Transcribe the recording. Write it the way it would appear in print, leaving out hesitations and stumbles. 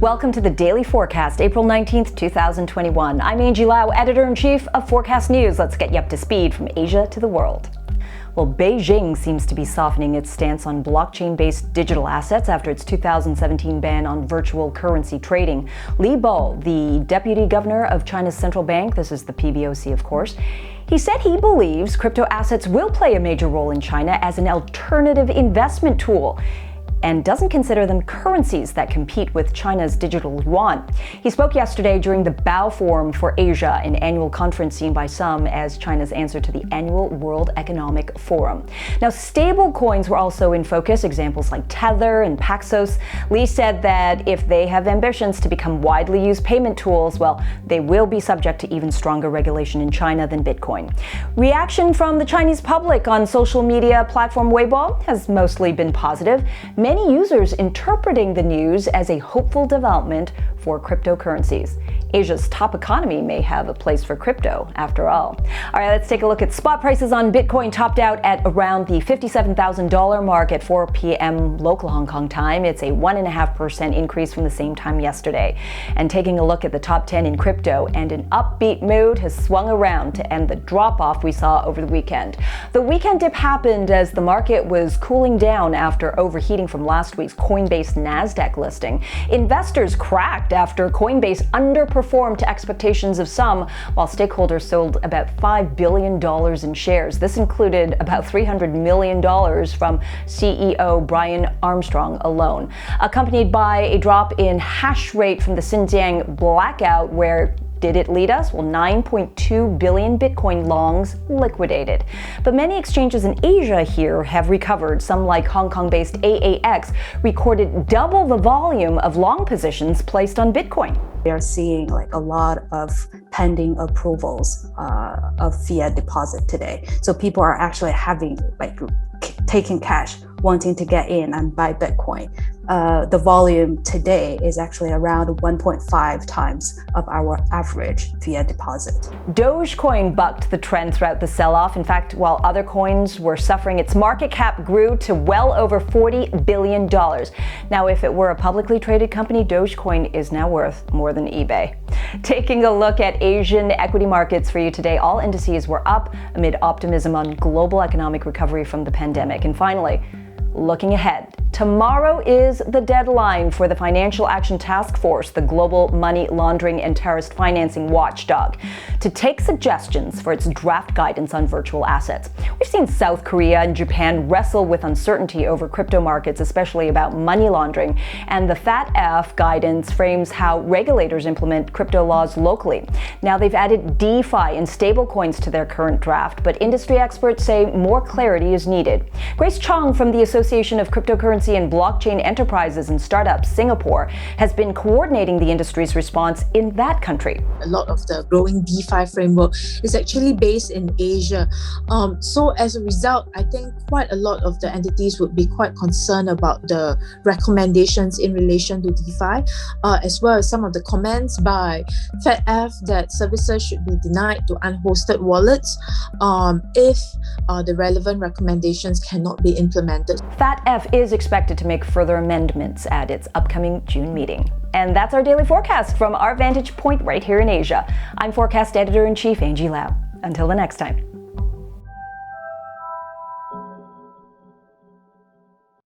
Welcome to the Daily Forkast, April 19th, 2021. I'm Angie Lau, Editor-in-Chief of Forbes.News. Let's get you up to speed from Asia to the world. Well, Beijing seems to be softening its stance on blockchain-based digital assets after its 2017 ban on virtual currency trading. Li Bo, the deputy governor of China's central bank, this is the PBOC, of course, he said he believes crypto assets will play a major role in China as an alternative investment tool, and doesn't consider them currencies that compete with China's digital yuan. He spoke yesterday during the Bao Forum for Asia, an annual conference seen by some as China's answer to the annual World Economic Forum. Now, stable coins were also in focus, examples like Tether and Paxos. Li said that if they have ambitions to become widely used payment tools, well, they will be subject to even stronger regulation in China than Bitcoin. Reaction from the Chinese public on social media platform Weibo has mostly been positive. Many users interpreting the news as a hopeful development for cryptocurrencies. Asia's top economy may have a place for crypto, after all. All right, let's take a look at spot prices on Bitcoin. Topped out at around the $57,000 mark at 4 p.m. local Hong Kong time. It's a 1.5% increase from the same time yesterday. And taking a look at the top 10 in crypto, and an upbeat mood has swung around to end the drop-off we saw over the weekend. The weekend dip happened as the market was cooling down after overheating from last week's Coinbase Nasdaq listing. Investors cracked after Coinbase underperformed to expectations of some, while stakeholders sold about $5 billion in shares. This included about $300 million from CEO Brian Armstrong alone, accompanied by a drop in hash rate from the Xinjiang blackout. Where did it lead us? Well, 9.2 billion Bitcoin longs liquidated. But many exchanges in Asia here have recovered. Some, like Hong Kong-based AAX, recorded double the volume of long positions placed on Bitcoin. We are seeing a lot of pending approvals of fiat deposit today. So people are actually taking cash, wanting to get in and buy Bitcoin. The volume today is actually around 1.5 times of our average fiat deposit. Dogecoin bucked the trend throughout the sell-off. In fact, while other coins were suffering, its market cap grew to well over $40 billion. Now, if it were a publicly traded company, Dogecoin is now worth more than eBay. Taking a look at Asian equity markets for you today, all indices were up amid optimism on global economic recovery from the pandemic. And finally, looking ahead, tomorrow is the deadline for the Financial Action Task Force, the global money laundering and terrorist financing watchdog, to take suggestions for its draft guidance on virtual assets. We've seen South Korea and Japan wrestle with uncertainty over crypto markets, especially about money laundering, and the FATF guidance frames how regulators implement crypto laws locally. Now, they've added DeFi and stablecoins to their current draft, but industry experts say more clarity is needed. Grace Chong from the Association of Cryptocurrency and Blockchain Enterprises and Startups, Singapore, has been coordinating the industry's response in that country. A lot of the growing DeFi framework is actually based in Asia. So as a result, I think quite a lot of the entities would be quite concerned about the recommendations in relation to DeFi, as well as some of the comments by FATF that services should be denied to unhosted wallets if the relevant recommendations cannot be implemented. FATF is expected to make further amendments at its upcoming June meeting. And that's our daily forecast from our vantage point right here in Asia. I'm Forecast Editor-in-Chief Angie Lau. Until the next time.